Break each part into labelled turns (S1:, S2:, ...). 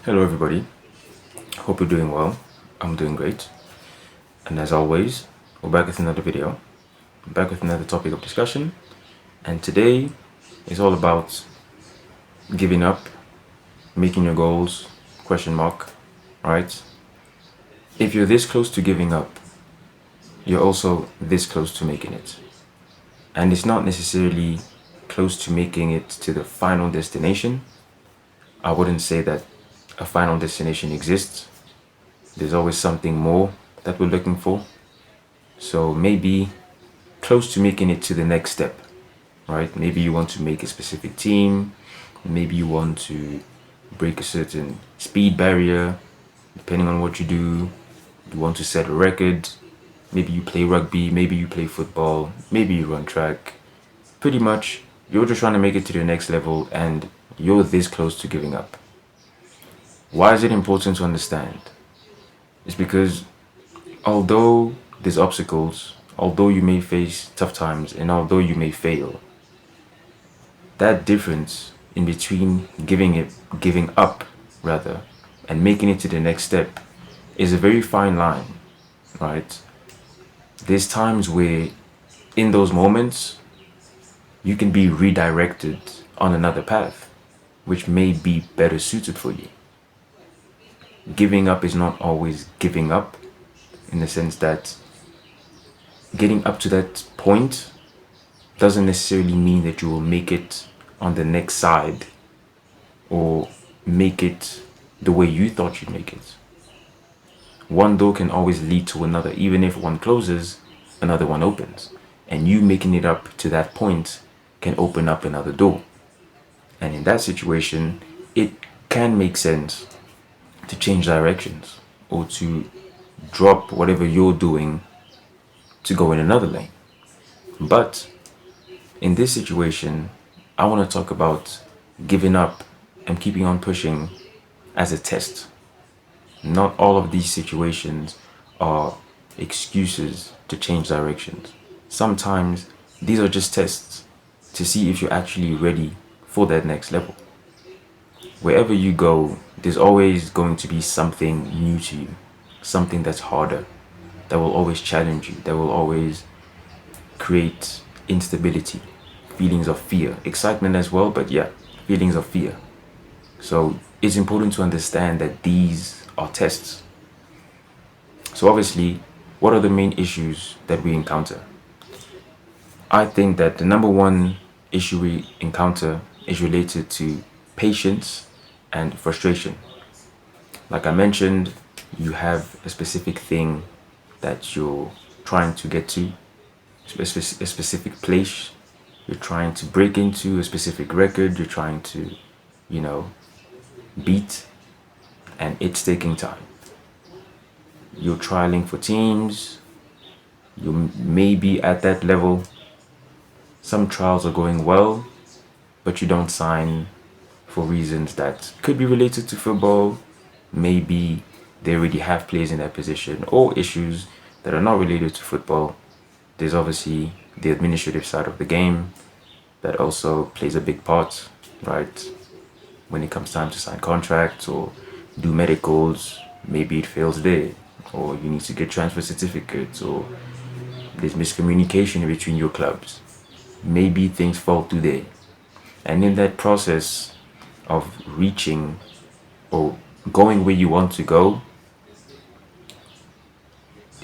S1: Hello, everybody. Hope you're doing well. I'm doing great. And as always, we're back with another video, back with another topic of discussion. And today is all about giving up, making your goals, question mark, right? If you're this close to giving up, you're also this close to making it. And it's not necessarily close to making it to the final destination. I wouldn't say that a final destination exists. There's always something more that we're looking for. So maybe close to making it to the next step, right? Maybe you want to make a specific team. Maybe you want to break a certain speed barrier, depending on what you do. You want to set a record. Maybe you play rugby. Maybe you play football. Maybe you run track. Pretty much, you're just trying to make it to the next level and you're this close to giving up. Why is it important to understand? It's because although there's obstacles, although you may face tough times, and although you may fail, that difference in between giving up rather, and making it to the next step is a very fine line, right? There's times where in those moments, you can be redirected on another path, which may be better suited for you. Giving up is not always giving up, in the sense that getting up to that point doesn't necessarily mean that you will make it on the next side or make it the way you thought you'd make it. One door can always lead to another. Even if one closes, another one opens. And you making it up to that point can open up another door. And in that situation, it can make sense to change directions or to drop whatever you're doing to go in another lane. But in this situation, I want to talk about giving up and keeping on pushing as a test. Not all of these situations are excuses to change directions. Sometimes these are just tests to see if you're actually ready for that next level. Wherever you go, there's always going to be something new to you, something that's harder, that will always challenge you, that will always create instability, feelings of fear, excitement as well, but yeah, feelings of fear. So it's important to understand that these are tests. So obviously, what are the main issues that we encounter? I think that the number one issue we encounter is related to patience and frustration. Like I mentioned, you have a specific thing that you're trying to get to, a specific place. You're trying to break into a specific record. You're trying to, beat, and it's taking time. You're trialing for teams. You may be at that level. Some trials are going well, but you don't sign for reasons that could be related to football. Maybe they already have players in that position, or issues that are not related to football. There's obviously the administrative side of the game that also plays a big part, right? When it comes time to sign contracts or do medicals, maybe it fails there, or you need to get transfer certificates, or there's miscommunication between your clubs. Maybe things fall through there. And in that process of reaching or going where you want to go,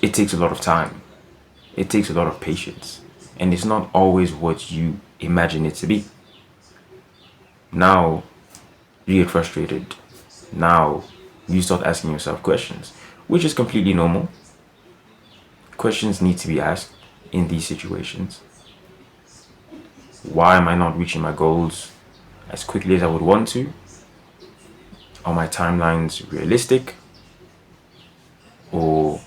S1: it takes a lot of time. It takes a lot of patience. And it's not always what you imagine it to be. Now, you get frustrated. Now, you start asking yourself questions, which is completely normal. Questions need to be asked in these situations. Why am I not reaching my goals as quickly as I would want to? Are my timelines realistic? Or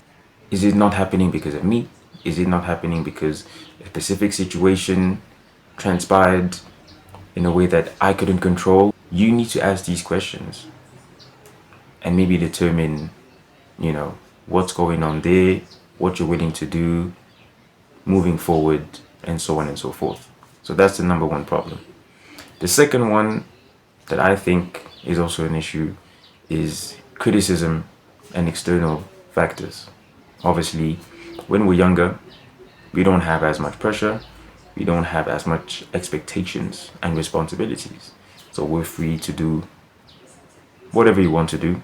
S1: is it not happening because of me? Is it not happening because a specific situation transpired in a way that I couldn't control? You need to ask these questions and maybe determine, what's going on there, what you're willing to do moving forward, and so on and so forth. So that's the number one problem. The second one that I think is also an issue is criticism and external factors. Obviously, when we're younger, we don't have as much pressure, we don't have as much expectations and responsibilities. So we're free to do whatever you want to do.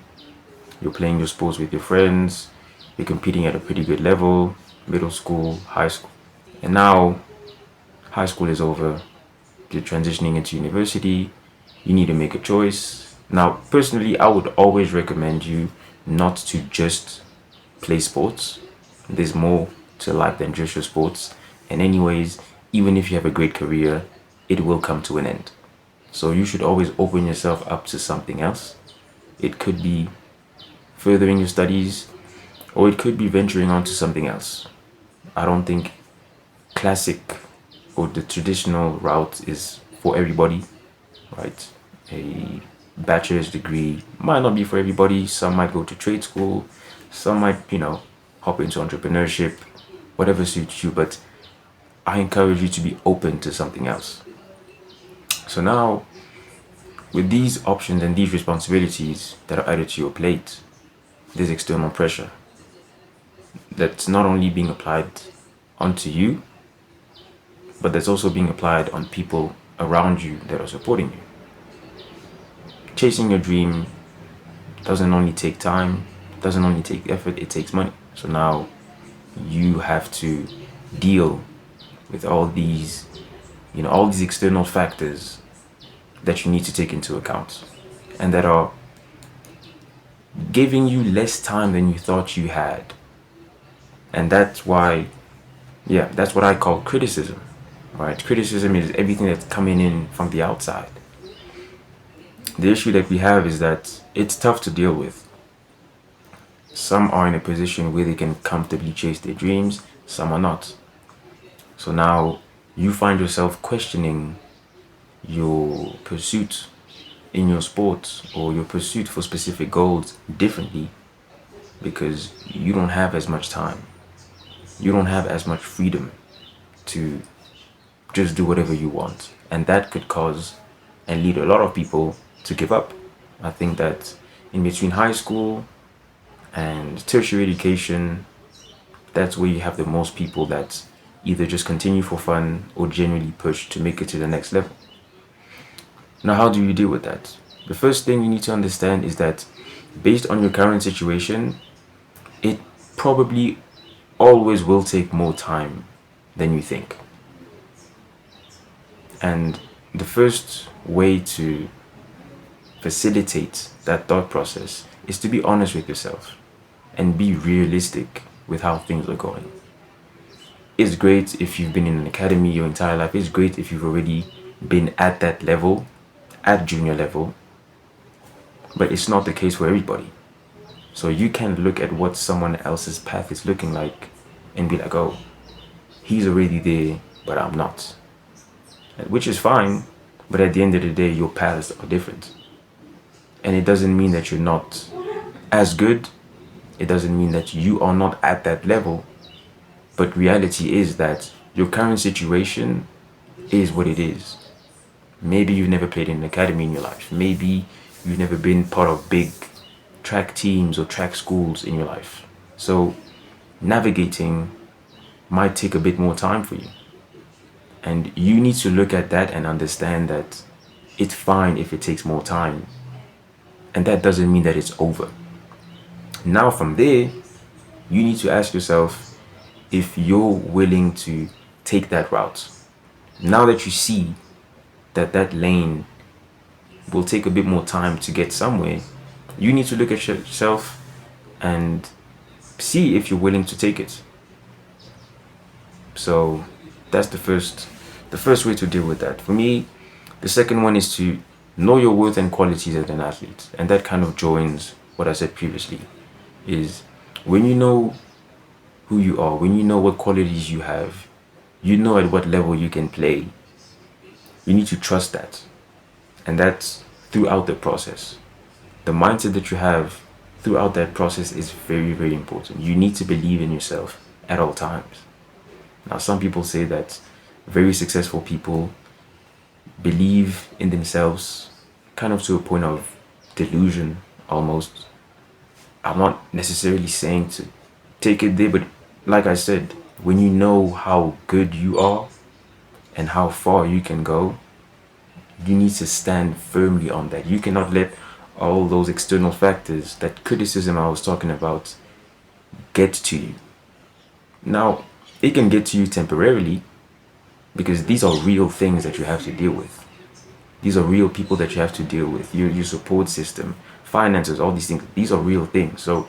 S1: You're playing your sports with your friends, you're competing at a pretty good level, middle school, high school. And now high school is over, you're transitioning into university, you need to make a choice. Now, personally, I would always recommend you not to just play sports. There's more to life than just your sports. And anyways, even if you have a great career, it will come to an end. So you should always open yourself up to something else. It could be furthering your studies, or it could be venturing on to something else. I don't think classic or the traditional route is for everybody, right? A bachelor's degree might not be for everybody. Some might go to trade school, some might, hop into entrepreneurship, whatever suits you, but I encourage you to be open to something else. So now, with these options and these responsibilities that are added to your plate, there's external pressure that's not only being applied onto you, but that's also being applied on people around you that are supporting you. Chasing your dream doesn't only take time, doesn't only take effort, it takes money. So now you have to deal with all these external factors that you need to take into account and that are giving you less time than you thought you had. And that's why, that's what I call criticism, right? Criticism is everything that's coming in from the outside. The issue that we have is that it's tough to deal with. Some are in a position where they can comfortably chase their dreams, some are not. So now you find yourself questioning your pursuit in your sport or your pursuit for specific goals differently because you don't have as much time. You don't have as much freedom to just do whatever you want. And that could cause and lead a lot of people to give up. I think that in between high school and tertiary education, that's where you have the most people that either just continue for fun or genuinely push to make it to the next level. Now, how do you deal with that? The first thing you need to understand is that based on your current situation, it probably always will take more time than you think. And the first way to facilitate that thought process is to be honest with yourself and be realistic with how things are going. It's great if you've been in an academy your entire life. It's great if you've already been at that level, at junior level, but it's not the case for everybody. So you can look at what someone else's path is looking like and be like, oh, he's already there, but I'm not. Which is fine, but at the end of the day, your paths are different. And it doesn't mean that you're not as good. It doesn't mean that you are not at that level. But reality is that your current situation is what it is. Maybe you've never played in an academy in your life. Maybe you've never been part of big track teams or track schools in your life. So navigating might take a bit more time for you. And you need to look at that and understand that it's fine if it takes more time. And that doesn't mean that it's over. Now from there, you need to ask yourself if you're willing to take that route. Now that you see that that lane will take a bit more time to get somewhere, you need to look at yourself and see if you're willing to take it. So that's the first way to deal with that. For me, the second one is to know your worth and qualities as an athlete. And that kind of joins what I said previously, is when you know who you are, when you know what qualities you have, you know at what level you can play, you need to trust that. And that's throughout the process. The mindset that you have throughout that process is very, very important. You need to believe in yourself at all times. Now, some people say that very successful people believe in themselves kind of to a point of delusion almost. I'm not necessarily saying to take it there, but like I said, when you know how good you are and how far you can go, you need to stand firmly on that. You cannot let all those external factors, that criticism I was talking about, get to you. Now, it can get to you temporarily because these are real things that you have to deal with. These are real people that you have to deal with. Your support system, finances, all these things. These are real things. So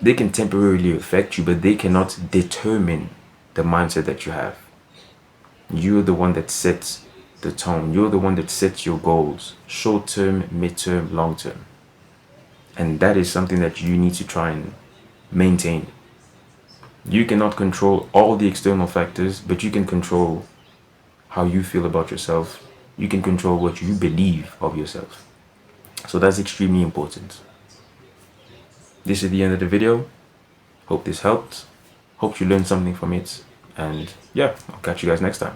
S1: they can temporarily affect you, but they cannot determine the mindset that you have. You're the one that sets the tone. You're the one that sets your goals, short term, mid-term, long term. And that is something that you need to try and maintain. You cannot control all the external factors, but you can control how you feel about yourself. You can control what you believe of yourself. So that's extremely important. This is the end of the video. Hope this helped. Hope you learned something from it. And yeah, I'll catch you guys next time.